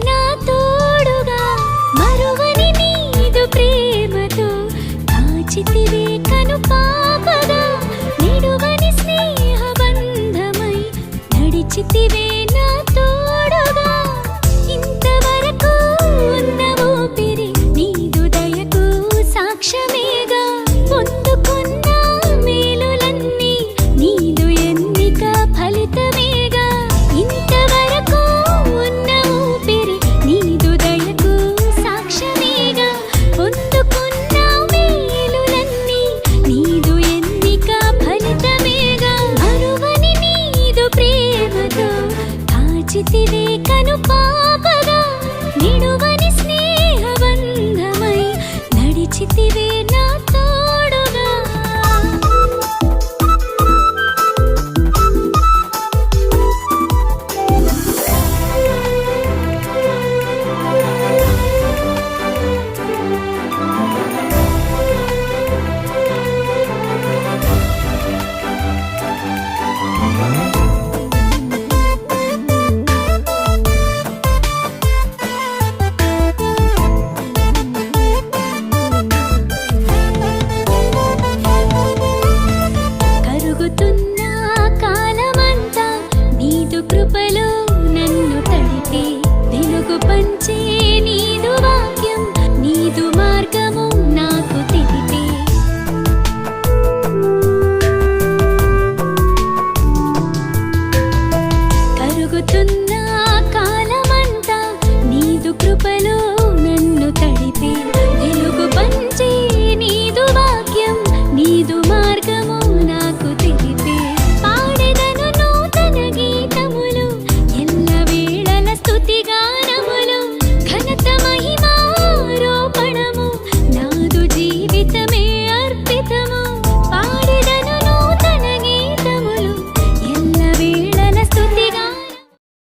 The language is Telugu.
నా తోడుగా మరువని నీదు ప్రేమతో కాచితివే కను పాపగా నిడువని స్నేహ బంధమై నడిచితివే నా తోడుగా ఇంతవరకు ఉన్న ఊపిరి నీదు దయకు సాక్ష్యమేగా పొందుకున్న మేలులన్నీ నీదు ఎన్నిక ఫలితమేగా ఇంతవరకు ఉన్న ఊపిరి నీదు దయకు సాక్ష్యమేగా పొందుకున్న మేలులన్నీ నీదు ఎన్నిక ఫలితమేగా మరువని నీదు ప్రేమతో కాచితివే కను పాపగా నిడువని స్నేహ బంధమై నడిచితివే నా తోడుగా కరుగుతున్న కాలమంతా నీదు కృపలో నన్ను తడిపి వెలుగు పంచే